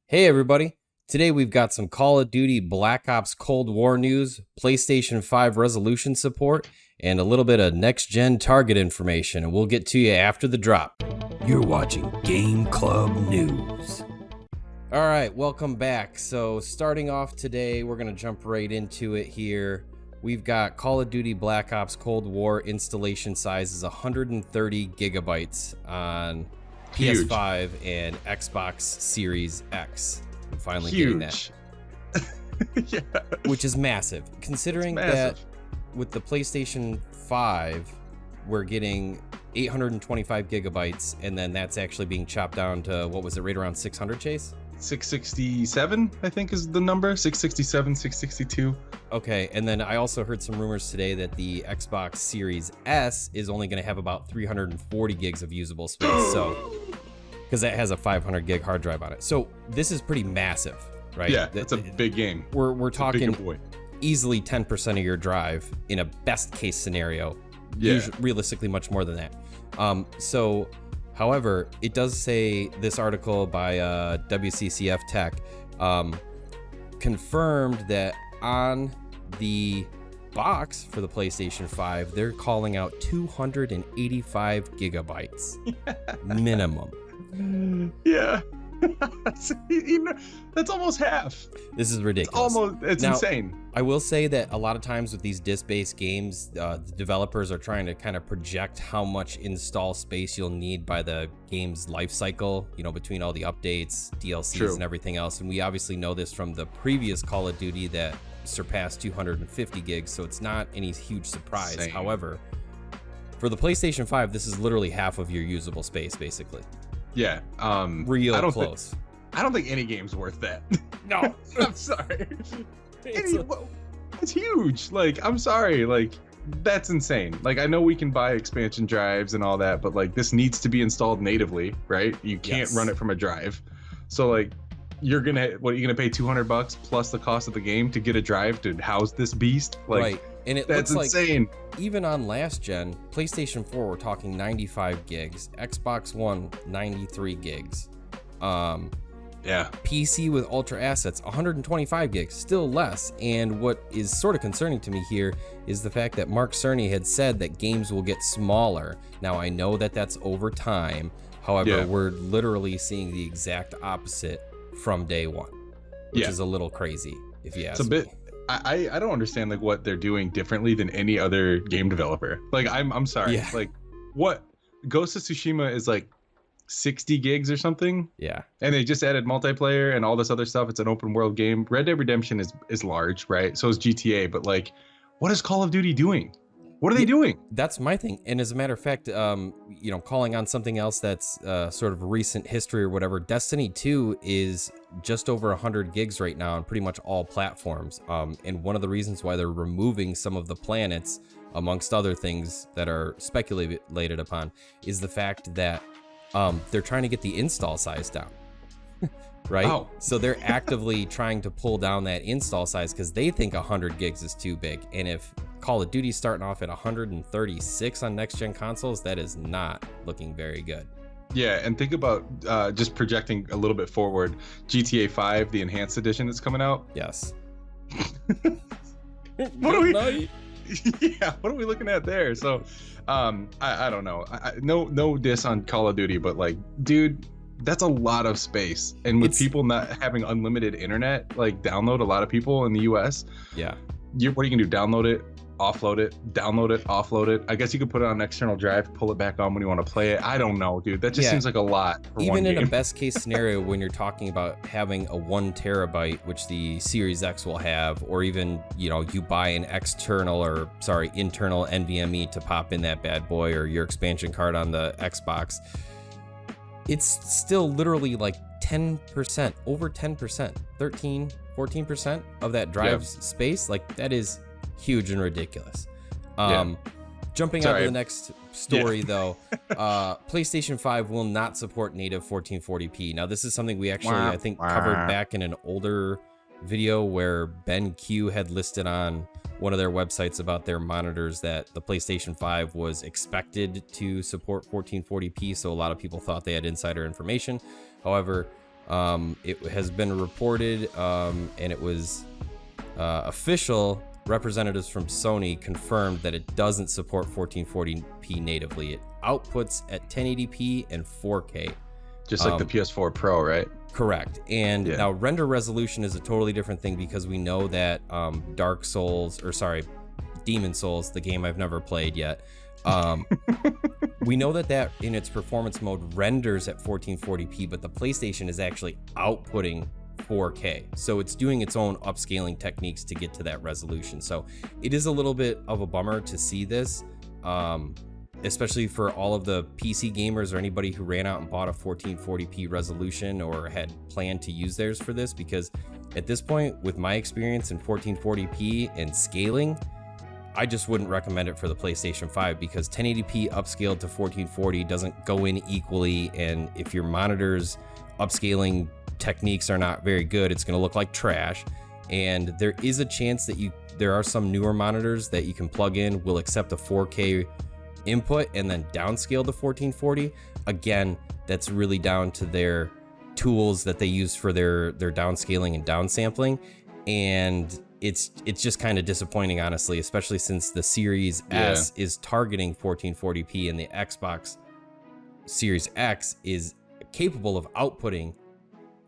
Hey everybody, today we've got some Call of Duty Black Ops Cold War news, PlayStation 5 resolution support, and a little bit of next-gen target information, and we'll get to you after the drop. You're watching Game Club News. Alright, welcome back. So starting off today, we're going to jump right into it here. We've got Call of Duty Black Ops Cold War installation size is 130 gigabytes on Huge. PS5 and Xbox Series X. I'm finally Huge. getting that. Yeah. Which is massive. Considering It's massive. that with the PlayStation 5, we're getting 825 gigabytes, and then that's actually being chopped down to, what was it, right around 600, Chase? 667, I think is the number. 667, 662. Okay, and then I also heard some rumors today that the Xbox Series S is only going to have about 340 gigs of usable space, so because that has a 500 gig hard drive on it. So this is pretty massive, right? Yeah, it's a big game. We're It's a talking bigger boy. easily 10% of your drive in a best case scenario. Yeah. Usually, realistically much more than that. However, it does say, this article by WCCF Tech confirmed that on the box for the PlayStation 5, they're calling out 285 gigabytes minimum. Yeah. That's almost half. This is ridiculous. It's Now, insane. I will say that a lot of times with these disc-based games, the developers are trying to kind of project how much install space you'll need by the game's life cycle, you know, between all the updates, DLCs, True. and everything else. And we obviously know this from the previous Call of Duty that surpassed 250 gigs, so it's not any huge surprise. Same. However, for the PlayStation 5, this is literally half of your usable space, basically. Yeah. Real I don't close. I don't think any game's worth that. No. I'm sorry. It's a- It's huge. Like, I'm sorry. Like, that's insane. Like, I know we can buy expansion drives and all that, but like, this needs to be installed natively, right? You can't Yes. run it from a drive. So like, you're gonna pay $200 plus the cost of the game to get a drive to house this beast? Like, right. And it that's looks like insane. even on last gen, PlayStation 4, we're talking 95 gigs, Xbox One, 93 gigs. Yeah. PC with Ultra Assets, 125 gigs, still less. And what is sort of concerning to me here is the fact that Mark Cerny had said that games will get smaller. Now, I know that that's over time. However, Yeah. we're literally seeing the exact opposite from day one, which Yeah. is a little crazy, if you ask It's a bit. me. I don't understand like what they're doing differently than any other game developer. Like, I'm sorry. Yeah. Like, what Ghost of Tsushima is like 60 gigs or something. Yeah. And they just added multiplayer and all this other stuff. It's an open world game. Red Dead Redemption is large, right? So is GTA. But like, what is Call of Duty doing? What are they doing? That's my thing. And as a matter of fact, calling on something else that's sort of recent history or whatever, Destiny 2 is just over 100 gigs right now on pretty much all platforms. And one of the reasons why they're removing some of the planets, amongst other things that are speculated upon, is the fact that they're trying to get the install size down. Right? Oh. So they're actively trying to pull down that install size because they think 100 gigs is too big. And if Call of Duty's starting off at 136 on next-gen consoles, that is not looking very good. Yeah, and think about just projecting a little bit forward. GTA 5, the enhanced edition that's coming out. Yes. What are we? Yeah, what are we looking at there? So, I don't know. No diss on Call of Duty, but like, dude, that's a lot of space. And with people not having unlimited internet, like download a lot of people in the US. Yeah. What are you gonna do? Download it, offload it, download it, offload it. I guess you could put it on an external drive, pull it back on when you want to play it. I don't know, dude. That just seems like a lot for one Even in game. a best case scenario, when you're talking about having a 1 terabyte, which the Series X will have, or even, you buy an internal NVMe to pop in that bad boy, or your expansion card on the Xbox, it's still literally like 10%, over 10%, 13, 14% of that drive's space. Like, that is huge and ridiculous. Jumping on to the next story, though, PlayStation 5 will not support native 1440p. Now, this is something we actually, I think, covered back in an older video where Ben Q had listed on one of their websites about their monitors that the PlayStation 5 was expected to support 1440p, so a lot of people thought they had insider information. However, It has been reported, and it was official representatives from Sony confirmed that it doesn't support 1440p natively. It outputs at 1080p and 4K. Just like the PS4 Pro, right? Correct. And now render resolution is a totally different thing because we know that Demon Souls, the game I've never played yet, we know that in its performance mode renders at 1440p, but the PlayStation is actually outputting 4K. So it's doing its own upscaling techniques to get to that resolution. So it is a little bit of a bummer to see this, especially for all of the PC gamers or anybody who ran out and bought a 1440p resolution or had planned to use theirs for this, because at this point, with my experience in 1440p and scaling, I just wouldn't recommend it for the PlayStation 5 because 1080p upscaled to 1440 doesn't go in equally, and if your monitor's upscaling techniques are not very good, it's going to look like trash. And there is a chance that there are some newer monitors that you can plug in will accept a 4K input and then downscale to 1440. Again, that's really down to their tools that they use for their downscaling and downsampling, and it's just kind of disappointing, honestly, especially since the Series S is targeting 1440p and the Xbox Series X is capable of outputting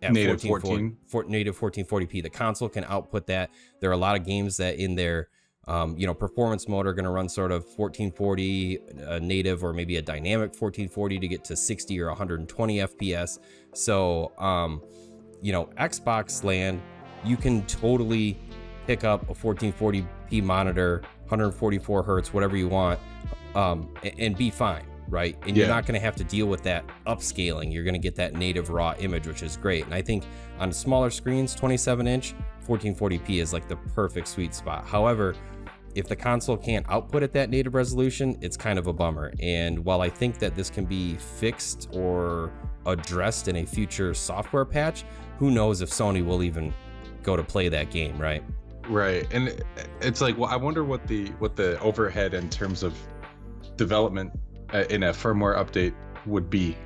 at native 1440p. The console can output that. There are a lot of games that in their performance mode are going to run sort of 1440 native or maybe a dynamic 1440 to get to 60 or 120 FPS. So, Xbox land, you can totally pick up a 1440p monitor, 144 hertz, whatever you want, and be fine, right? And you're not going to have to deal with that upscaling. You're going to get that native raw image, which is great. And I think on smaller screens, 27-inch, 1440p is like the perfect sweet spot. However, if the console can't output at that native resolution, it's kind of a bummer. And while I think that this can be fixed or addressed in a future software patch, who knows if Sony will even go to play that game, right? Right. And it's like, well, I wonder what the overhead in terms of development in a firmware update would be.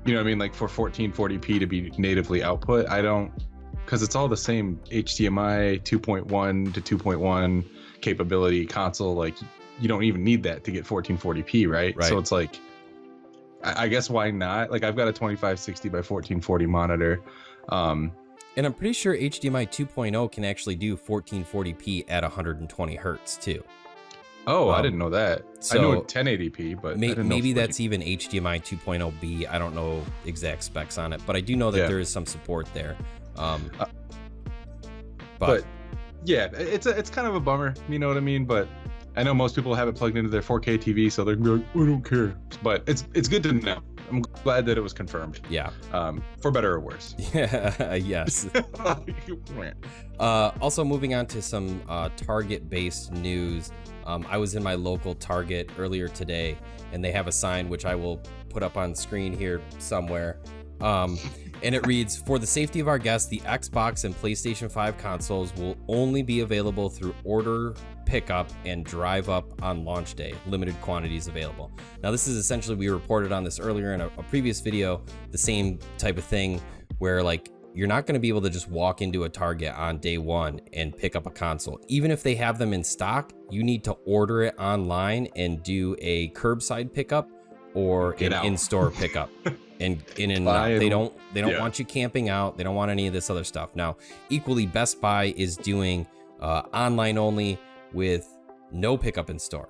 You know what I mean? Like for 1440p to be natively output, because it's all the same HDMI 2.1 to 2.1 capability console. Like you don't even need that to get 1440p, right? So it's like, I guess why not? Like I've got a 2560 by 1440 monitor. And I'm pretty sure HDMI 2.0 can actually do 1440p at 120 hertz too. Oh, I didn't know that. So I know 1080p, but maybe that's even HDMI 2.0B. I don't know exact specs on it, but I do know that there is some support there. But yeah, it's kind of a bummer, you know what I mean? But I know most people have it plugged into their 4K TV, so they're gonna be like, I don't care. But it's good to know. I'm glad that it was confirmed. Yeah. For better or worse. Yeah. Yes. Also, moving on to some Target-based news. I was in my local Target earlier today, and they have a sign which I will put up on screen here somewhere. And it reads, "For the safety of our guests, the Xbox and PlayStation 5 consoles will only be available through order, pickup, and drive up on launch day. Limited quantities available." Now, this is essentially, we reported on this earlier in a previous video, the same type of thing where like you're not going to be able to just walk into a Target on day one and pick up a console. Even if they have them in stock, you need to order it online and do a curbside pickup or an in-store pickup. And in and out. They don't want you camping out. They don't want any of this other stuff. Now, equally, Best Buy is doing online only with no pickup in store.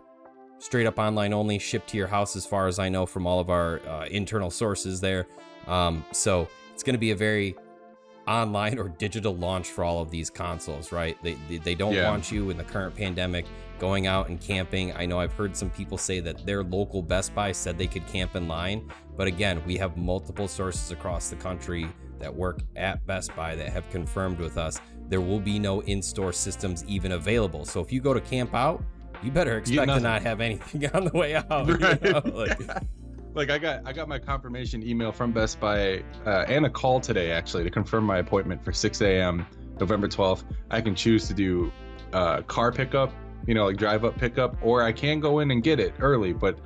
Straight up online only, shipped to your house, as far as I know from all of our internal sources there. So it's going to be a very online or digital launch for all of these consoles, right? They don't want you in the current pandemic going out and camping. I know I've heard some people say that their local Best Buy said they could camp in line, but again, we have multiple sources across the country that work at Best Buy that have confirmed with us there will be no in-store systems even available. So if you go to camp out, you better expect to not have anything on the way out. Right. You know? Like I got my confirmation email from Best Buy and a call today actually to confirm my appointment for 6 a.m. November 12th. I can choose to do car pickup, like drive up pickup, or I can go in and get it early. But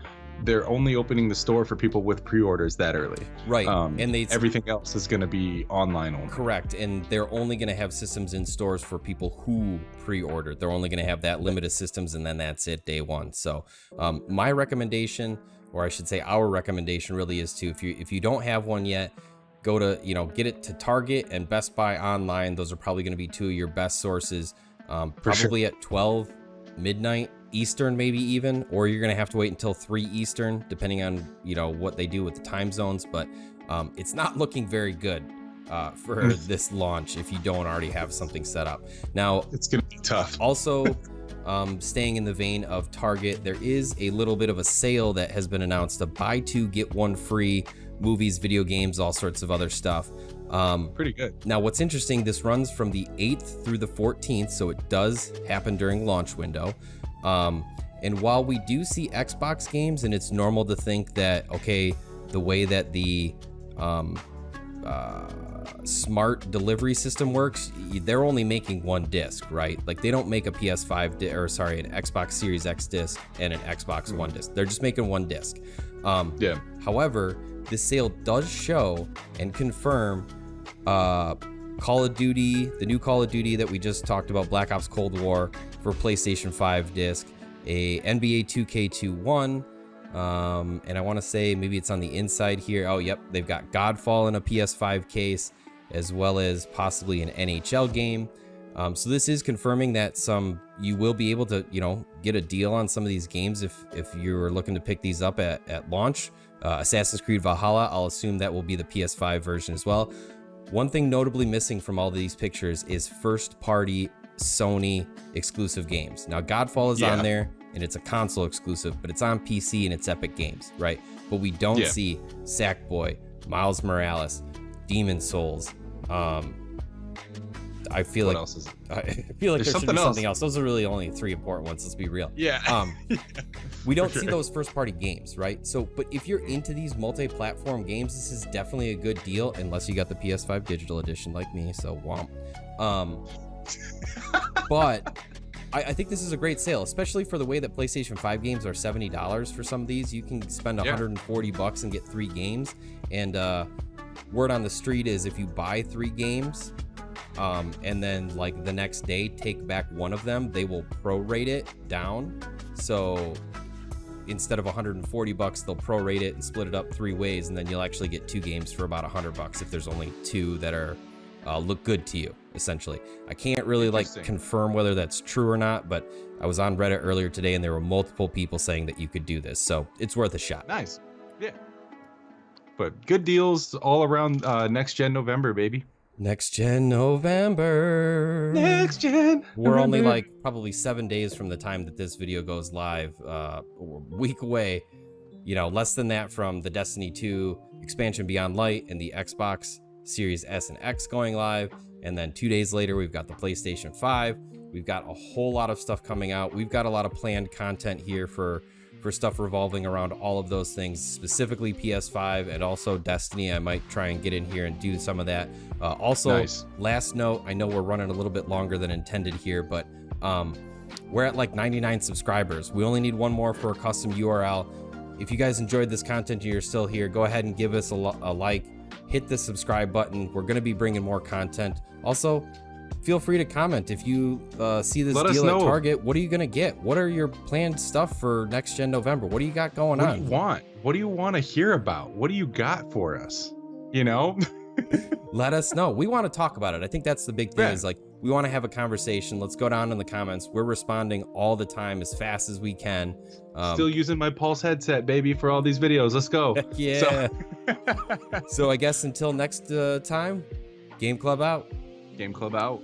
they're only opening the store for people with pre-orders that early. Right. And everything else is going to be online only. Correct. And they're only going to have systems in stores for people who pre-ordered. They're only going to have that limited systems, and then that's it day one. So my recommendation, or I should say our recommendation, really is to, if you don't have one yet, go to, get it to Target and Best Buy online. Those are probably going to be two of your best sources. Probably at 12 midnight Eastern, maybe even, or you're going to have to wait until 3 Eastern, depending on, what they do with the time zones. But it's not looking very good for this launch if you don't already have something set up. Now, it's going to be tough. Also, staying in the vein of Target, there is a little bit of a sale that has been announced, a buy two, get one free, movies, video games, all sorts of other stuff. Pretty good. Now, what's interesting, this runs from the 8th through the 14th, so it does happen during launch window. And while we do see Xbox games, and it's normal to think that, okay, the way that the smart delivery system works, they're only making one disc, right? Like, they don't make a PS5 an Xbox Series X disc and an Xbox One disc. They're just making one disc. However, this sale does show and confirm Call of Duty, the new Call of Duty that we just talked about, Black Ops Cold War for PlayStation 5 disc, a NBA 2K21, and I want to say maybe it's on the inside here. Oh, yep, they've got Godfall in a PS5 case, as well as possibly an NHL game. So this is confirming that you will be able to, get a deal on some of these games if you're looking to pick these up at launch. Assassin's Creed Valhalla, I'll assume that will be the PS5 version as well. One thing notably missing from all of these pictures is first-party Sony exclusive games. Now, Godfall is on there, and it's a console exclusive, but it's on PC and it's Epic Games, right? But we don't see Sackboy, Miles Morales, Demon Souls. I feel like there's something else. Those are really only 3 important ones. Let's be real. Yeah. We don't see those first-party games, right? So, but if you're into these multi-platform games, this is definitely a good deal, unless you got the PS5 digital edition like me. So, womp. But I think this is a great sale, especially for the way that PlayStation 5 games are $70 for some of these. You can spend $140 and get 3 games. And word on the street is if you buy 3 games, and then like the next day take back one of them, they will prorate it down. So instead of $140, they'll prorate it and split it up 3 ways, and then you'll actually get 2 games for about $100 if there's only 2 that are look good to you, essentially. I can't really confirm whether that's true or not, but I was on Reddit earlier today and there were multiple people saying that you could do this, so it's worth a shot. Nice. Yeah. But good deals all around next gen November, baby. Next gen November. Next gen. We're only like probably 7 days from the time that this video goes live. We're a week away, less than that from the Destiny 2 expansion Beyond Light and the Xbox Series S and X going live. And then 2 days later, we've got the PlayStation 5. We've got a whole lot of stuff coming out. We've got a lot of planned content here for stuff revolving around all of those things, specifically PS5 and also Destiny. I might try and get in here and do some of that. Last note, I know we're running a little bit longer than intended here, but we're at like 99 subscribers. We only need 1 more for a custom URL. If you guys enjoyed this content and you're still here, go ahead and give us a like, hit the subscribe button. We're going to be bringing more content. Also, feel free to comment if you see this deal at Target. What are you going to get? What are your planned stuff for next gen November? What do you got going on? What do you want? What do you want to hear about? What do you got for us? Let us know. We want to talk about it. I think that's the big thing is like, we want to have a conversation. Let's go down in the comments. We're responding all the time as fast as we can. Still using my Pulse headset, baby, for all these videos. Let's go. Yeah. So I guess until next time, Game Club out. Game Club out.